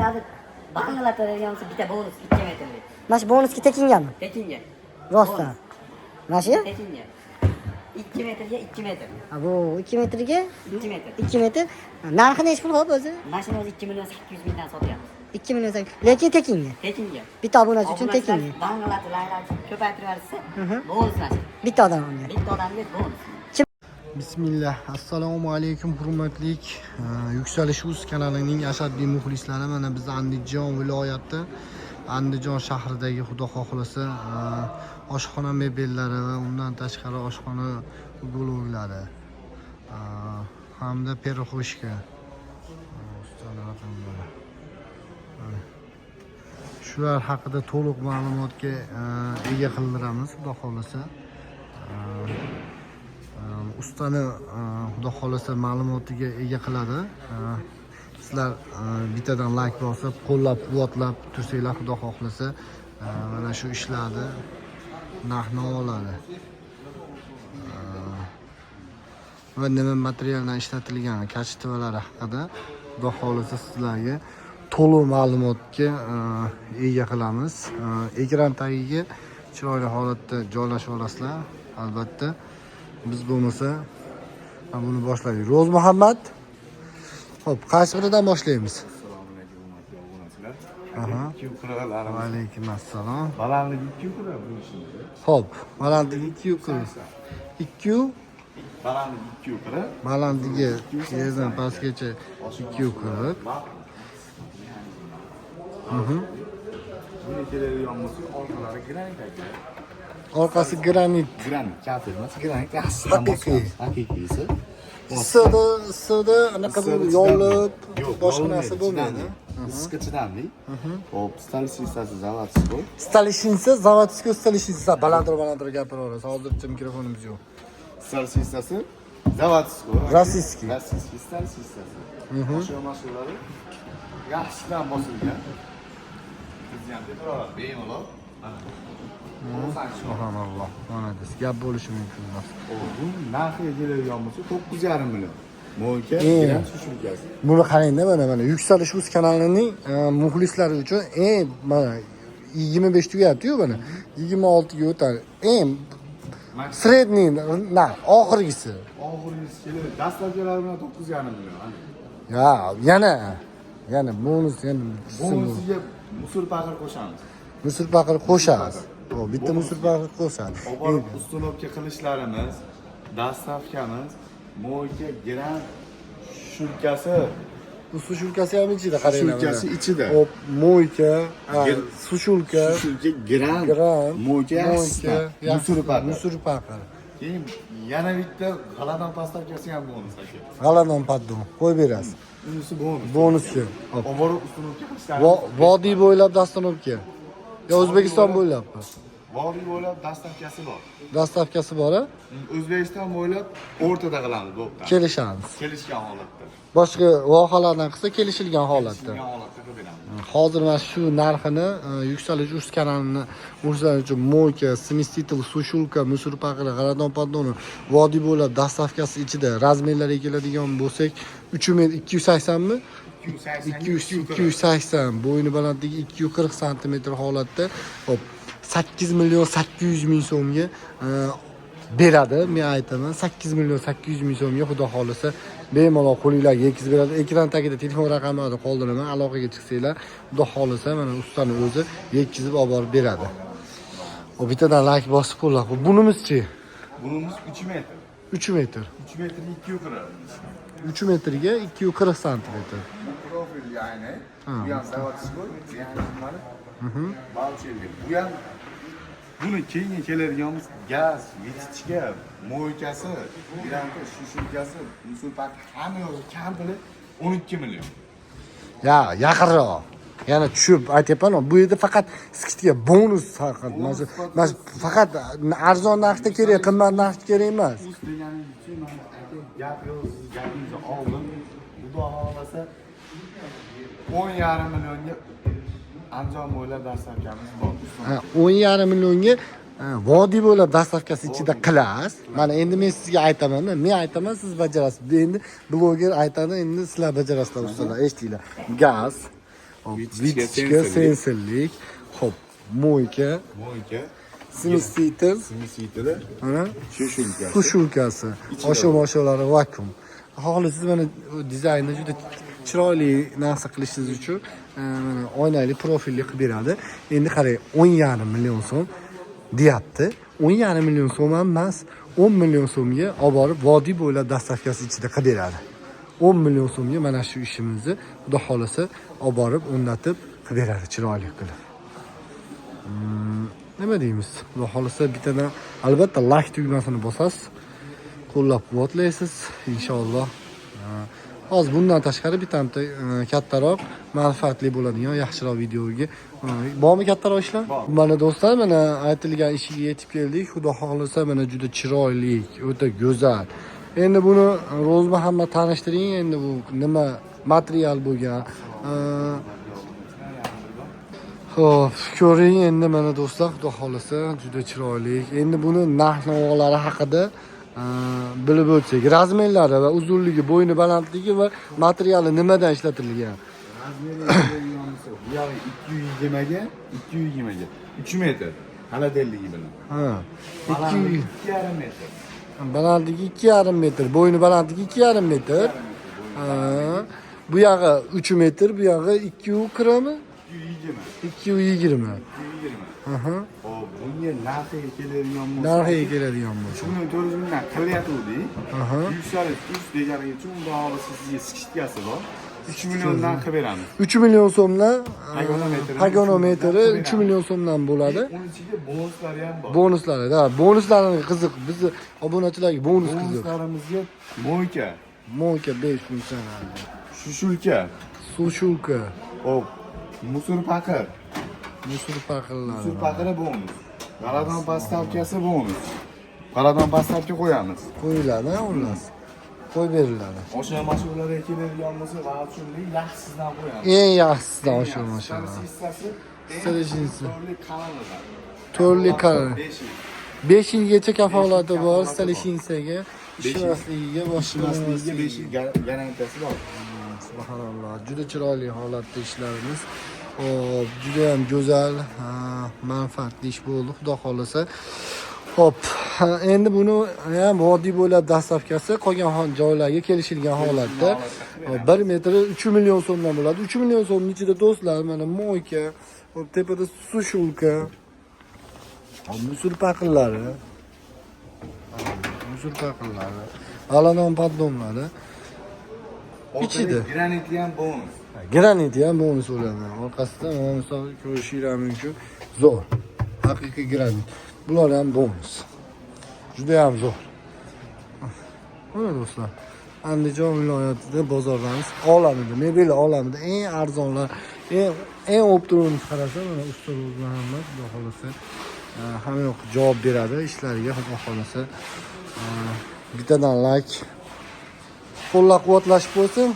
hozir banglatadagisi bitta bonus 2 metrlik. Mana shu bonuski tekingami? Tekinga. Rostdan. Mana shu? Tekinga. 2 metrga 2 metr. Ha bu 2 metrga 2 metr. 2 metr. Narxi nechi pul hop o'zi? Mashina o'zi 2 million 800 mingdan sotyapmiz. 2 million 800. Lekin tekinga. Tekinga. Bitta obunachi uchun tekinga. Banglatadaglar ko'paytirib yuborsa, bonus mashina. Bitta odamga. Bitta odamga bonus. Bismillah. Assalomu alaykum hurmatli Yuksalish uz kanalining ashaddiy muxlislari. Mana biz Andijon viloyati Andijon shahridagi xudo xohlasa oshxona mebellari va undan tashqari oshxona uloglari hamda perxoshka shular haqida to'liq ma'lumotga ega qildiramiz xudo xohlasa. Ustani xudo xohlasa ma'lumotiga ega qiladi. Sizlar bittadan like bosib, qo'llab-quvvatlab tursanglar xudo xohlasa mana shu ishlarni narx-navolarni va nima materialdan ishlatilgani, kachitvalari haqida xudo xohlasa sizlarga to'liq ma'lumotga ega qilamiz. Ekran tagiga chiroyli holatda joylashib olasizlar. Albatta biz bo'lmasa buni boshlaylik. Ro'z Muhammad. Xo'p, qaysi biridan boshlaymiz? Assalomu alaykum hurmatli obunachilar. Aha. 2 qirg'alarimiz. Va alaykum assalom. Balandligi 2 qirg'a bu ishimiz. Xo'p, balandligi 2 qirq. 2 Balandligi 2 qirg'a. balandligi yerdan pastgacha 2 qirq. Buni keladigan bo'lsa, orqalari granit aka. Orqasi granit. Granit kafe emas, granit Haqiqiy. haqiqiysi. Issiqda anaqa bu yolib boshqa narsa bo'lmaydi. Issiqqa chidamli. Hop, stalishnisasi zavodskiy. Stalishinsa, zavodskiy stalishinsa balandroq gapiraverasiz. Hozircha mikrofonimiz yo'q. Stalishnisasi zavodskiy. Rossiyskiy. Rossiyskiy stalishnisasi. O'sha mashinalari yaxshidan bosilgan. Biz ham birolar bemalol. Subhanalloh. Mana biz gap bo'lishi mumkin emas. Bu narxiga keladigan bo'lsa 9,5 million. Mo'lka bilan sushilkasi. Buni qarangda mana Yuksalish uz kanalining muxlislari uchun mana 25 tugayapti-yu mana. 26 ga o'tadi. Sredniy narx oxirgisi. Oxirgisi keladi. Dastlabkilari bilan 9,5 million. Yana bonus Bonusiga musur paqir qo'shamiz. musur paqir qo'shamiz. Bitta musur paqir qo'shamiz. Ustunovka qilishlarimiz, dastavkamiz, mo'lka gran shulkasi. Bu sushulkasi ham ichida qaranglar. Shulkasi ichida. Hop, mo'yka, sushulka, gran, mo'lka, musur paqir. Keyin yana bitta g'aladon pastavkasi ham bonus aka. G'aladon paddon qo'yib berasiz. Unisi bonus. Bonusga. Hop. Oborib ustunovka qilishlarimiz. Vodiy bo'ylab dastanovka. Yo O'zbekiston bo'ylabmi? Vodiy bo'ylab dastavkasi bor. Dastavkasi bor-a? O'zbekiston bo'ylab o'rtada qilamiz bo'pti. Kelishamiz. Kelishgan holatda. Boshqa vohalardan qilsa kelishilgan holatda. Kelishgan holatda qilib beramiz. Hozir mana shu narxini Yuksalish uz kanalini o'zlari uchun mo'yka, smestitel, sushulka, musur paqiri, g'aladon paddoni, vodiy bo'ylab dastavkasi ichida razmerlarga keladigan bo'lsak 3 metr 280 mi? 280 bo'yni balandligi 240 sm holatda hop 8 million 800 ming so'mga beradi. Men aytaman 8 million 800 ming so'mga xudo xolisa bemalol qo'linglarga yetkazib beradi. Ekran tagida telefon raqamini qoldiraman, aloqaga chiqsanglar, xudo xolisa mana ustani o'zi yetkazib olib borib beradi. O bittadan like bosib qo'ylar. Bunimizchi? Bunimiz 3 metr. 3 metr. 3 metr 240. 3 metrga 240 sm. Profilga ayni. Bu ham zavodskiy, bu ham nimani? Balcherga. Bu ham buni keyinga keladiganimiz gaz, vechitchka, mo'ykasi, biranka, shushulkasi, musur paqir hamma yo'q kampili 12 million. Yaqinroq. Yana tushib aytyapman, bu yerda faqat skidga bonus faqat. Mana faqat arzon narxda kerak, qimmat narxda kerak emas. Uz deganingiz uchun men gap yo'q, gapingizni oldim. Xudo xolasa 10,5 millionga Andijon bo'ylab dastavkamiz bor. 10,5 millionga vodiy bo'ylab dastavkasi ichida qilasiz. Mana endi men sizga aytaman, siz bajarasiz. Endi bloger aytadi, endi sizlar bajarasizlar ustalar, eshitinglar. Gaz, Hop, Vitechka vitechka sensorlik. Hop, moyka, Moyka. simisitor, Simisitida. mana Shushulkasi. sushulkasi, osha-moshalari vakuum. Aholi siz mana dizaynni juda chiroyli narsa qilishingiz uchun mana oynali profilli qilib beradi. Endi qarang, 10,5 million so'm deyapti. 10,5 million so'm ham emas, 10 million so'mga olib borib vodiy bo'ylab dastavkasi ichida qilib beradi. 10 million so'mga mana shu ishimizni xudo xolasa olib borib o'rnatib qilib beradi chiroyli qilib. Nima deymiz? Xudo xolasa bittadan albatta like tugmasini bosasiz. Qo'llab-quvvatlaysiz inshaalloh. Hozir bundan tashqari bitta kattaroq, manfaatli bo'ladigan, yaxshiroq videoga bormi kattaroq ishlar? Mana do'stlar, mana aytilgan ishiga yetib keldik. Xudo xolasa mana juda chiroyli, o'ta go'zal. Endi buni Ro'z Muhammad tanishtiring, endi bu nima material bo'lgan. Xo'p, ko'ring endi mana do'stlar, xudo xolasa juda chiroyli. Endi buni narx-navolari haqida bilib o'tsak, razmerlari va uzunligi, bo'yni balandligi va materiali nimadan ishlatilgan? Bu yog'i 220 ga 3 metr. Haladelligi bilan. Ha. 2,5 metr. Balandligi 2,5 metr, bo'yni balandligi 2,5 metr. Ha. Bu yog'i 3 metr, bu yog'i 2,20 mi? 220. Aha. Hop, bunga narxiga keladigan bo'lsa, Narxiga keladigan bo'lsa. 400 mingdan qilyapti. Aha. Yuksalish plus deganiga uchun unda hozir sizga skidkasi bor. 3 milliondan qilib beramiz. 3 million so'mdan Pagonometri 3 million so'mdan bo'ladi. Uning ichiga bonuslari ham bor. Bonuslari, da, bonuslari qiziq. Bizni obunachilarga bonus qiziq. Bonuslarimizga moyka, Mo'ka 5 funksiya. shushulka, Sushulka, hop, musor paqir, musor paqirlari. musor paqiri bonus. G'aladon postavkasi bonus. G'aladon postavka qo'yamiz. Qo'yiladi, xullas. Qo'yib beriladi. O'sha mashinalarga keladigan bo'lsa, vaucherlik yaxshisidan qo'yamiz. Eng yaxshisidan o'sha mashina. Hissasi Strategisi. turli Turli qalamlar. qalam. 5 yilgacha kafolati bor stalishinsaga, Besh yil. ishmasligiga, Boshqarmasligiga boshqarmasligiga 5 yil garantiyasi bor. Subhanalloh, juda chiroyli holatda ishlarimiz. Hop, juda ham go'zal, manfaatli ish bo'ldi, xudo xolasa. Hop, endi buni ham vodiy bo'ylab dastavkasi qolgan joylarga kelishilgan holatda 1 metri 3 million so'mdan bo'ladi. 3 million so'mning ichida do'stlar, mana moyka, hop tepada sushulka, musor paqirlari, alanon paddonlari. İçida. Granitli ham bonus. Granit ham bonus bo'ladi. Orqasida mana misol ko'rishingiz mumkin. Zo'r. Haqiqiy granit. Bular ham bonus. Juda ham zo'r. Mana do'stlar, Andijon viloyatida bozorlarimiz olamida, mebel olamida eng arzonlar, eng optimum qarasa mana usta Ro'z Muhammad, xudo xolasa hamma yoq javob beradi ishlariga, xudo xolasa. Bittadan like, qo'llab-quvvatlash bo'lsin.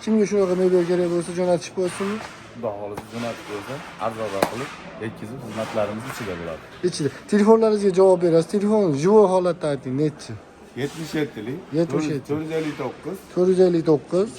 Kimga shunaqa mebel kerak bo'lsa jo'natish bo'lsin. Xudo xolasa jo'natib qo'ysa, arzonroq qilib yetkazib xizmatlarimiz ichida bo'ladi. Ichida. Telefonlaringizga javob berasiz. Telefon живой holatda ayting, nechi? 77lik 459 459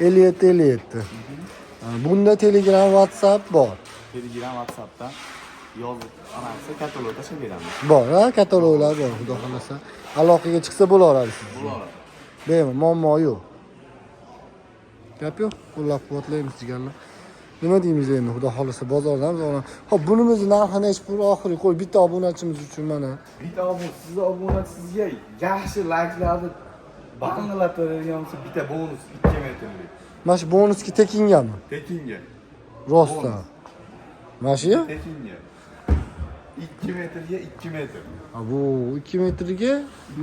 57. Bunda Telegram, WhatsApp bor. Telegram, WhatsAppdan yozib anaqasi katalog tashlab beramiz. Bor, ha, kataloglar bor, xudo xolasa. Aloqaga chiqsa bo'laveradi sizga. Bo'ladi. Bemalol, muammo yo'q. Gap yo'q, qo'llab-quvvatlaymiz deganlar. Nima deymiz endi, xudo xolasa bozordamiz. Hop, bunimizni narxini hech bir oxiri qo'y, bitta obunachimiz uchun mana. Bitta sizni obunachi sizga yaxshi like'larni baqinglar beradigan bo'lsa, bitta bonus 2 metrlik. Mana shu bonuski tekingami? Tekinga. Rostdan. Mana shu? Tekinga. 2 metrga 2 metr. Ha, bu 2 metrga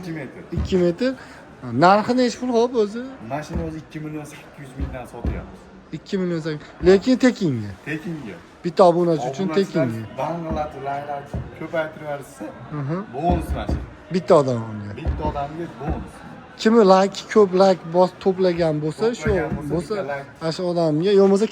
2 metr. 2 metr. Narxi nechi pul hop o'zi? Mashina o'zi 2 million 800 mingdan sotyapmiz. 2 million 800. Lekin tekinga. Tekinga. Bitta obunachi uchun tekinga. Bangladesh laylar ko'paytirib yuborsa, bonus mashina. Bitta odamga. Bitta odamga bonus. Kimi like ko'p like bos to'plagan bo'lsa, shu To'plagan bo'lsa, bo'lsa, like. ana shu odamga, yo bo'lmasa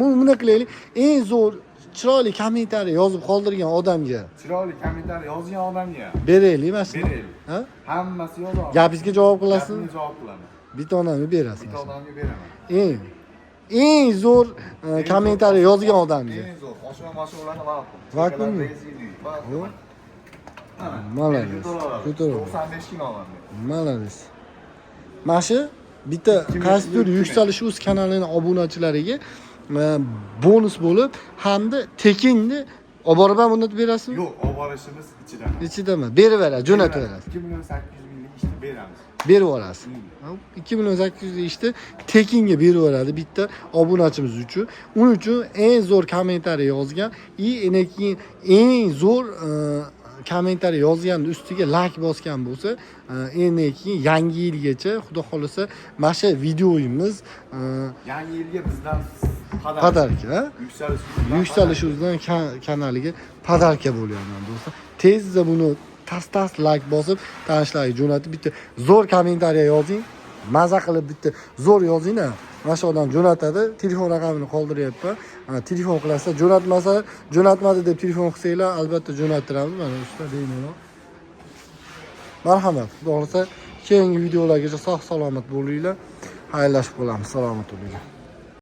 buni qilaylik. Eng zo'r chiroyli kommentariy yozib qoldirgan odamga Chiroyli kommentariy yozgan odamga beraylik mana shu. beraylik. Ha? Hammasi yozadi. Gapingizga javob qilasiz. Gapingizga javob qilaman. Bitta odamga berasiz. Bitta odamga beraman. eng zo'r kommentariy yozgan odamga. Eng zo'r. Oshma-moshmalarni va Vakuummi? Молодец. Ko'tarar. 95 kilo olaman. Молодец. Mana shu bitta qaysi tur yuksalish uz kanalining obunachilariga bonus bo'lib hamda tekinni olib borib ham unutib berasizmi? Yo'q, olib borishimiz ichidan. Ichidami? Berib berasiz, jo'natib berasiz. 2 million 800 minglik ishni beramiz. Berib yuborasiz. 2 million 800 ishni tekinga berib yuboradi bitta obunachimiz uchun. Uning uchun eng zo'r kommentariy yozgan, keyin eng zo'r kommentariy yozganning ustiga like bosgan bo'lsa, keyin yangi yilgacha xudo xolasa mana shu videoyimiz Yangi yilga bizdan podarka, yuksalish uzdan kanaliga podarka bo'lyapti do'stlar. Tezda buni tas like bosib, tanishlarga jo'natib bitta zo'r kommentariy yozing. Maza qilib bitta zo'r yozing-a. Mana shu odam jo'natadi. Telefon raqamini qoldiryapman. Telefon qilasa, jo'natmasa, jo'natmadi deb telefon qilsanglar, albatta jo'nattiramiz. Mana usta deyman. Marhamat. Xudo xolasa keyingi videolargacha sog' salomat bo'linglar. Xayrlashib qolamiz. Salomat bo'linglar.